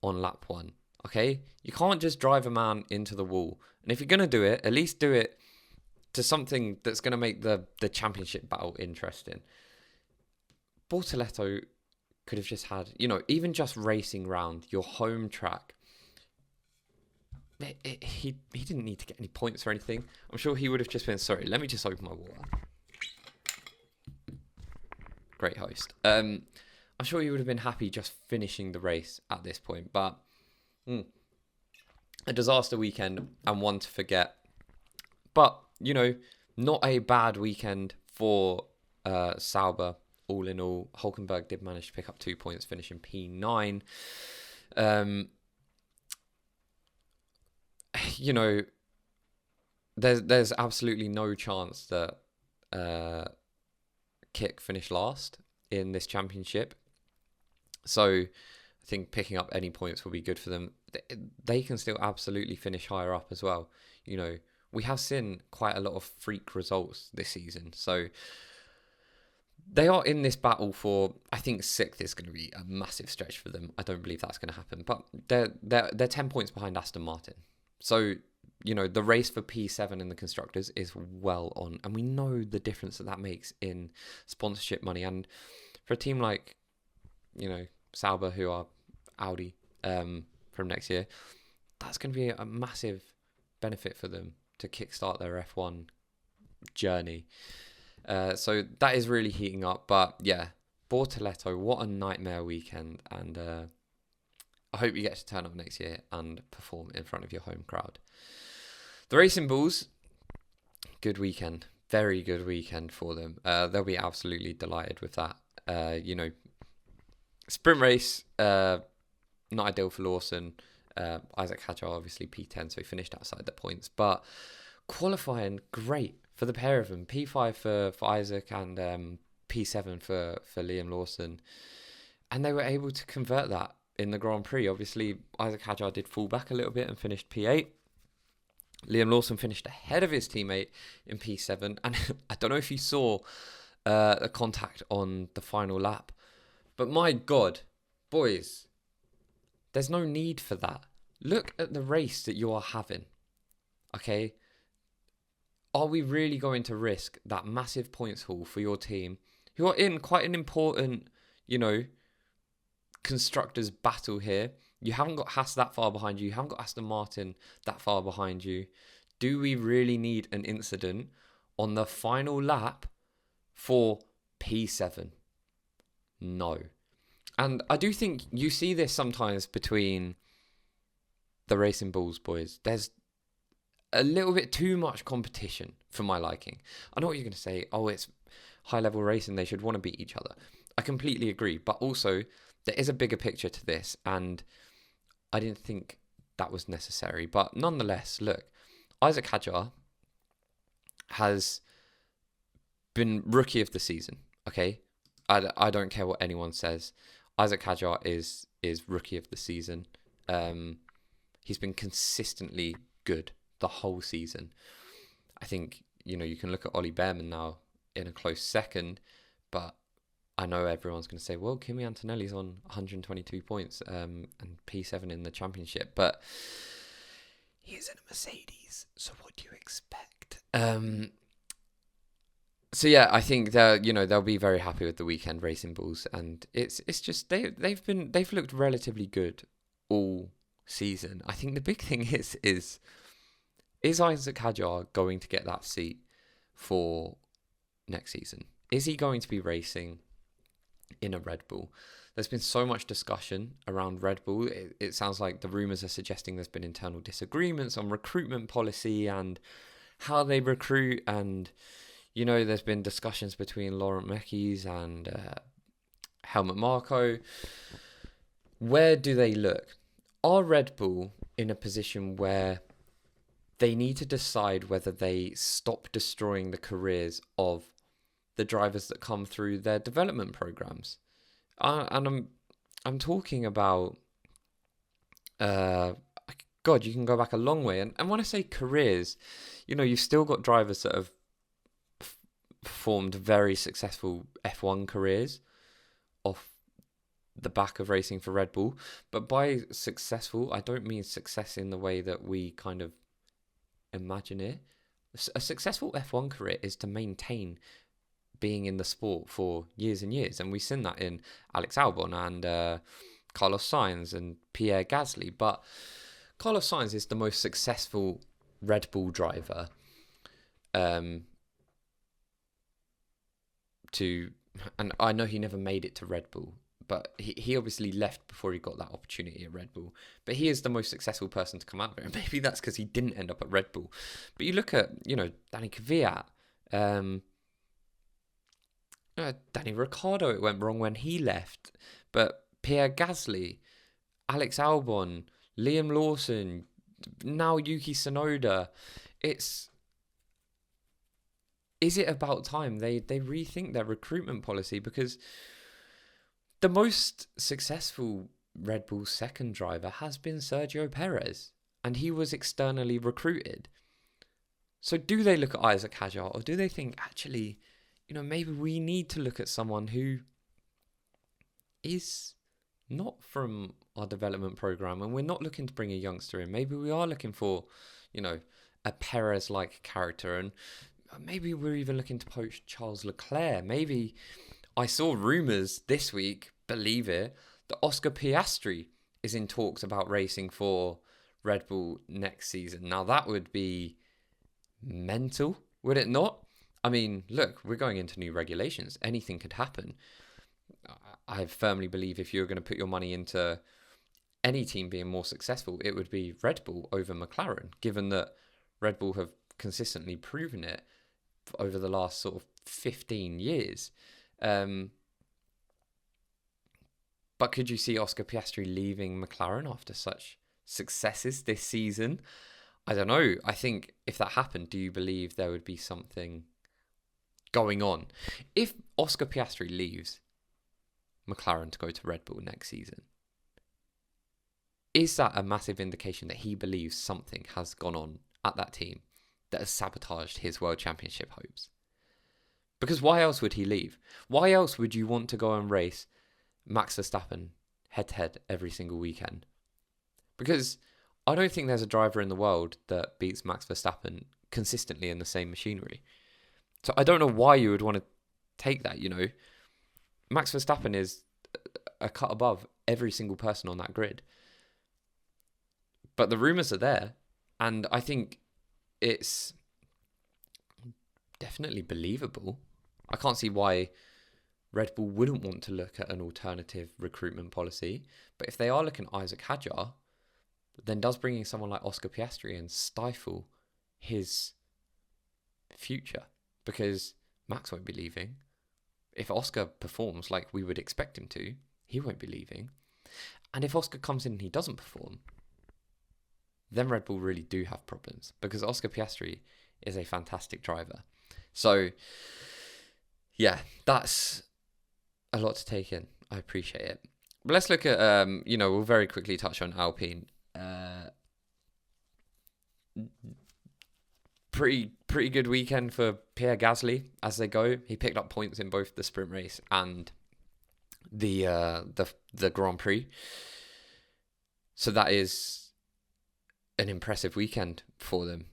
on lap 1. Okay? You can't just drive a man into the wall. And if you're going to do it, at least do it to something that's going to make the championship battle interesting. Bortoleto could have just had, even just racing round your home track. He didn't need to get any points or anything. I'm sure he would have just been, sorry, let me just open my water. Great host. I'm I'm sure he would have been happy just finishing the race at this point. But a disaster weekend and one to forget. But, not a bad weekend for Sauber, all in all. Hulkenberg did manage to pick up 2 points, finishing P9. There's absolutely no chance that Kick finished last in this championship. So I think picking up any points will be good for them. They can still absolutely finish higher up as well. We have seen quite a lot of freak results this season. So they are in this battle for, I think 6th is going to be a massive stretch for them. I don't believe that's going to happen. But they're 10 points behind Aston Martin. So, the race for P7 in the Constructors is well on. And we know the difference that makes in sponsorship money. And for a team like, Sauber, who are Audi from next year, that's going to be a massive benefit for them to kickstart their F1 journey. So that is really heating up. But yeah, Bortoleto, what a nightmare weekend. And I hope you get to turn up next year and perform in front of your home crowd. The Racing Bulls, good weekend. Very good weekend for them. They'll be absolutely delighted with that. Sprint race, not ideal for Lawson. Isaac Hadjar, obviously P10, so he finished outside the points. But qualifying, great for the pair of them. P5 for Isaac and P7 for Liam Lawson. And they were able to convert that in the Grand Prix. Obviously, Isaac Hadjar did fall back a little bit and finished P8. Liam Lawson finished ahead of his teammate in P7. And I don't know if you saw the contact on the final lap. But my God, boys, there's no need for that. Look at the race that you are having. Okay? Are we really going to risk that massive points haul for your team, who are in quite an important, constructors battle here? You haven't got Haas that far behind you. You haven't got Aston Martin that far behind you. Do we really need an incident on the final lap for P7? No. And I do think you see this sometimes between the Racing Bulls boys. There's a little bit too much competition for my liking. I know what you're going to say. Oh, it's high-level racing. They should want to beat each other. I completely agree. But also, there is a bigger picture to this. And I didn't think that was necessary. But nonetheless, look, Isaac Hadjar has been rookie of the season. Okay? I don't care what anyone says. Isaac Hadjar is rookie of the season. He's been consistently good the whole season. I think, you can look at Ollie Behrman now in a close second, but I know everyone's going to say, well, Kimi Antonelli's on 122 points and P7 in the championship, but he is in a Mercedes, so what do you expect? So yeah, I think they'll be very happy with the weekend, Racing Bulls, and it's just they've looked relatively good all season. I think the big thing is Isaac Hadjar going to get that seat for next season? Is he going to be racing in a Red Bull? There's been so much discussion around Red Bull. It sounds like the rumours are suggesting there's been internal disagreements on recruitment policy and how they recruit. And, there's been discussions between Laurent Mekies and Helmut Marko. Where do they look? Are Red Bull in a position where they need to decide whether they stop destroying the careers of the drivers that come through their development programs? And I'm talking about, God, you can go back a long way. And when I say careers, you've still got drivers that have performed very successful F1 careers off the back of racing for Red Bull. But by successful, I don't mean success in the way that we kind of imagine it. A successful F1 career is to maintain being in the sport for years and years, and we've seen that in Alex Albon and Carlos Sainz and Pierre Gasly. But Carlos Sainz is the most successful Red Bull driver and I know he never made it to Red Bull, but he obviously left before he got that opportunity at Red Bull. But he is the most successful person to come out of it. And maybe that's because he didn't end up at Red Bull. But you look at, Danny Kvyat, Danny Ricciardo, it went wrong when he left. But Pierre Gasly, Alex Albon, Liam Lawson, now Yuki Tsunoda. Is it about time they rethink their recruitment policy? Because the most successful Red Bull second driver has been Sergio Perez, and he was externally recruited. So do they look at Isaac Hadjar, or do they think, actually, maybe we need to look at someone who is not from our development program, and we're not looking to bring a youngster in. Maybe we are looking for, a Perez-like character, and maybe we're even looking to poach Charles Leclerc. Maybe I saw rumours this week, believe it, that Oscar Piastri is in talks about racing for Red Bull next season. Now that would be mental, would it not? I mean, look, we're going into new regulations. Anything could happen. I firmly believe if you're going to put your money into any team being more successful, it would be Red Bull over McLaren, given that Red Bull have consistently proven it over the last sort of 15 years. But could you see Oscar Piastri leaving McLaren after such successes this season? I don't know. I think if that happened, do you believe there would be something going on? If Oscar Piastri leaves McLaren to go to Red Bull next season, is that a massive indication that he believes something has gone on at that team that has sabotaged his World Championship hopes? Because why else would he leave? Why else would you want to go and race Max Verstappen head-to-head every single weekend? Because I don't think there's a driver in the world that beats Max Verstappen consistently in the same machinery. So I don't know why you would want to take that, Max Verstappen is a cut above every single person on that grid. But the rumours are there, and I think it's definitely believable. I can't see why Red Bull wouldn't want to look at an alternative recruitment policy. But if they are looking at Isaac Hadjar, then does bringing someone like Oscar Piastri in stifle his future? Because Max won't be leaving. If Oscar performs like we would expect him to, he won't be leaving. And if Oscar comes in and he doesn't perform, then Red Bull really do have problems, because Oscar Piastri is a fantastic driver. So, yeah, that's a lot to take in. I appreciate it. But let's look at, we'll very quickly touch on Alpine. Pretty good weekend for Pierre Gasly as they go. He picked up points in both the sprint race and the Grand Prix. So that is an impressive weekend for them.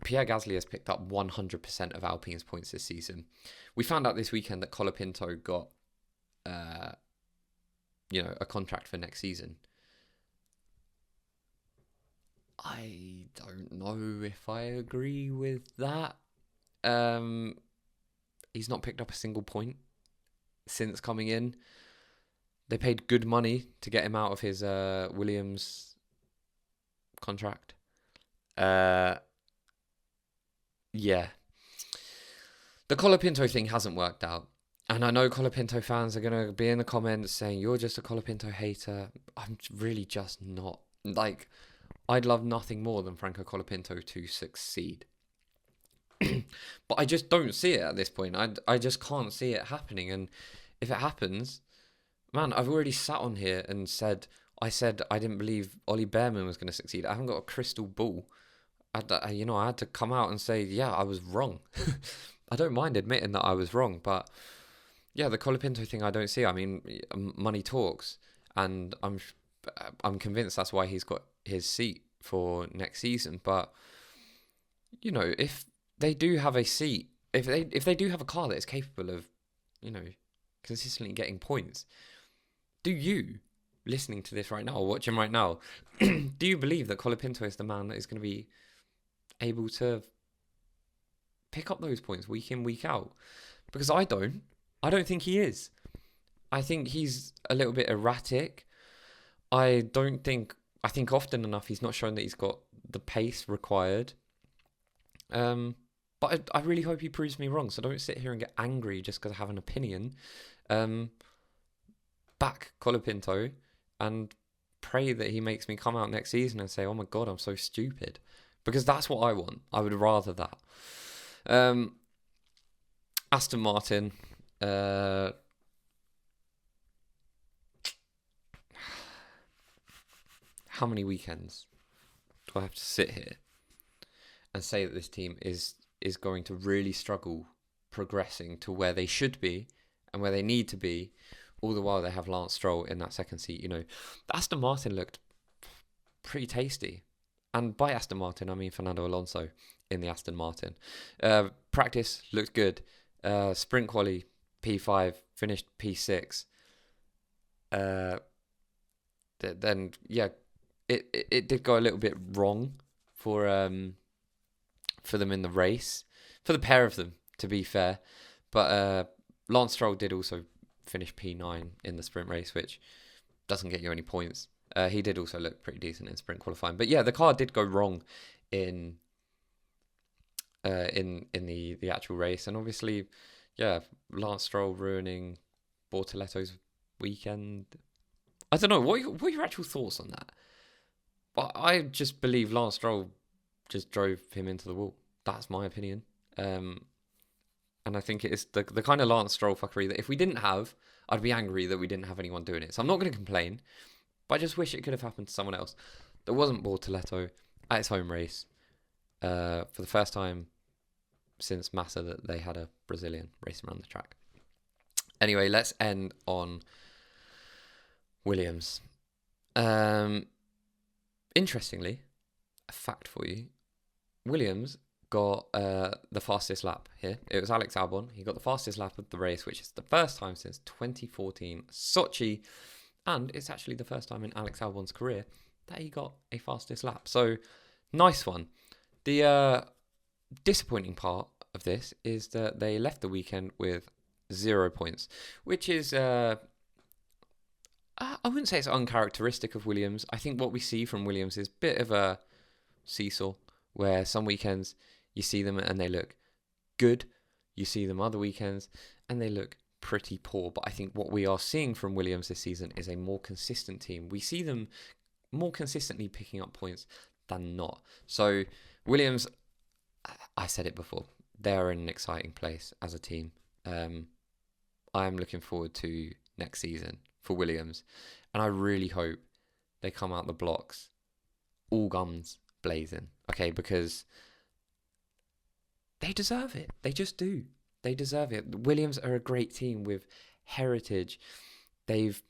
Pierre Gasly has picked up 100% of Alpine's points this season. We found out this weekend that Colapinto got, a contract for next season. I don't know if I agree with that. He's not picked up a single point since coming in. They paid good money to get him out of his Williams contract. Yeah. The Colapinto thing hasn't worked out. And I know Colapinto fans are going to be in the comments saying, you're just a Colapinto hater. I'm really just not. I'd love nothing more than Franco Colapinto to succeed. But I just don't see it at this point. I just can't see it happening. And if it happens, man, I've already sat on here and said I didn't believe Ollie Behrman was going to succeed. I haven't got a crystal ball. I had to come out and say, yeah, I was wrong. I don't mind admitting that I was wrong. But yeah, the Colapinto thing I don't see. I mean, money talks. And I'm convinced that's why he's got his seat for next season. But if they do have a seat, if they do have a car that is capable of consistently getting points, do you, listening to this right now or watching right now, do you believe that Colapinto is the man that is going to be able to pick up those points week in, week out? Because I don't think he is. I think he's a little bit erratic. I think often enough he's not shown that he's got the pace required. But I really hope he proves me wrong. So don't sit here and get angry just because I have an opinion. Um, Back Colapinto and pray that he makes me come out next season and say, "Oh my God, I'm so stupid," because that's what I want. I would rather that. Aston Martin. How many weekends do I have to sit here and say that this team is going to really struggle progressing to where they should be and where they need to be, all the while they have Lance Stroll in that second seat? You know, Aston Martin looked pretty tasty. And by Aston Martin, I mean Fernando Alonso in the Aston Martin. Practice looked good. Sprint quali, P5, finished P6. Then, yeah, it did go a little bit wrong for them in the race. For the pair of them, to be fair. But Lance Stroll did also finish P9 in the sprint race, which doesn't get you any points. He did also look pretty decent in sprint qualifying. But yeah, the car did go wrong in the actual race. And obviously, yeah, Lance Stroll ruining Bortoletto's weekend. I don't know. What are your actual thoughts on that? But I just believe Lance Stroll just drove him into the wall. That's my opinion. And I think it is the kind of Lance Stroll fuckery that if we didn't have, I'd be angry that we didn't have anyone doing it. So I'm not going to complain, but I just wish it could have happened to someone else. There wasn't Bortoletto at his home race for the first time since Massa that they had a Brazilian racing around the track. Anyway, let's end on Williams. Interestingly, a fact for you, Williams got the fastest lap here. It was Alex Albon. He got the fastest lap of the race, which is the first time since 2014 Sochi, and it's actually the first time in Alex Albon's career that he got a fastest lap. So, nice one. The disappointing part of this is that they left the weekend with 0 points, which is I wouldn't say it's uncharacteristic of Williams. I think what we see from Williams is a bit of a seesaw, where some weekends you see them and they look good. You see them other weekends and they look pretty poor. But I think what we are seeing from Williams this season is a more consistent team. We see them more consistently picking up points than not. So Williams, I said it before, they're in an exciting place as a team. I am looking forward to next season for Williams. And I really hope they come out the blocks all guns blazing. Okay, because they deserve it. They just do. They deserve it. Williams are a great team with heritage. They've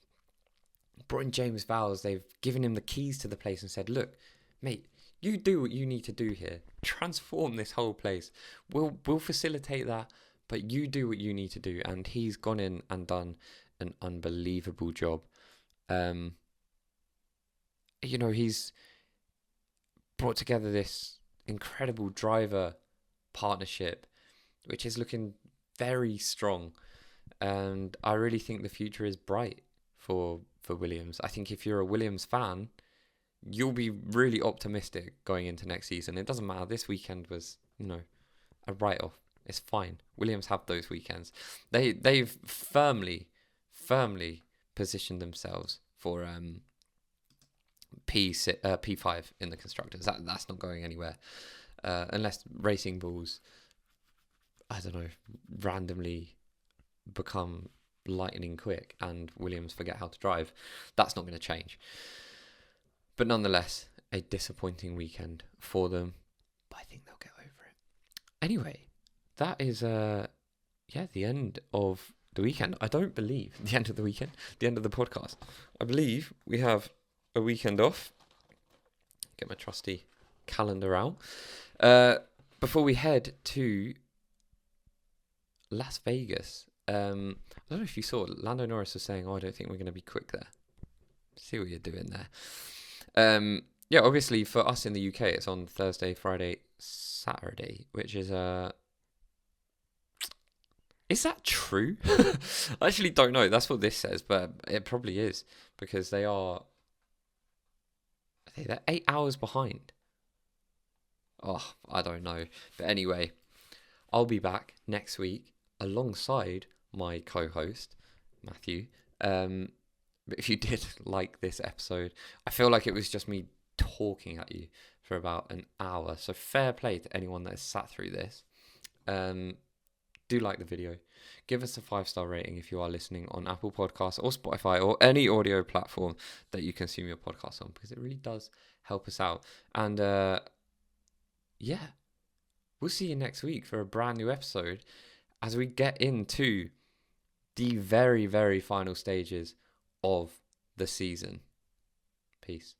brought in James Vowles. They've given him the keys to the place and said, look, mate, you do what you need to do here. Transform this whole place. We'll facilitate that, but you do what you need to do. And he's gone in and done an unbelievable job. He's brought together this incredible driver partnership, which is looking very strong. And I really think the future is bright for Williams. I think if you're a Williams fan, you'll be really optimistic going into next season. It doesn't matter. This weekend was, a write-off. It's fine. Williams have those weekends. They've firmly positioned themselves for P5 in the constructors. That's not going anywhere unless Racing Bulls, I don't know, randomly become lightning quick and Williams forget how to drive. That's not going to change. But nonetheless, a disappointing weekend for them. But I think they'll get over it. Anyway, that is the end of the weekend. I don't believe the end of the weekend, the end of the podcast. I believe we have a weekend off. Get my trusty calendar out. Before we head to Las Vegas. I don't know if you saw, Lando Norris was saying, I don't think we're going to be quick there. See what you're doing there. Obviously for us in the UK, it's on Thursday, Friday, Saturday, which is Is that true? I actually don't know. That's what this says, but it probably is because they're 8 hours behind. Oh, I don't know. But anyway, I'll be back next week alongside my co-host Matthew. But if you did like this episode, I feel like it was just me talking at you for about an hour. So fair play to anyone that has sat through this. Do like the video. Give us a 5-star rating if you are listening on Apple Podcasts or Spotify or any audio platform that you consume your podcast on, because it really does help us out. And yeah, we'll see you next week for a brand new episode as we get into the very, very final stages of the season. Peace.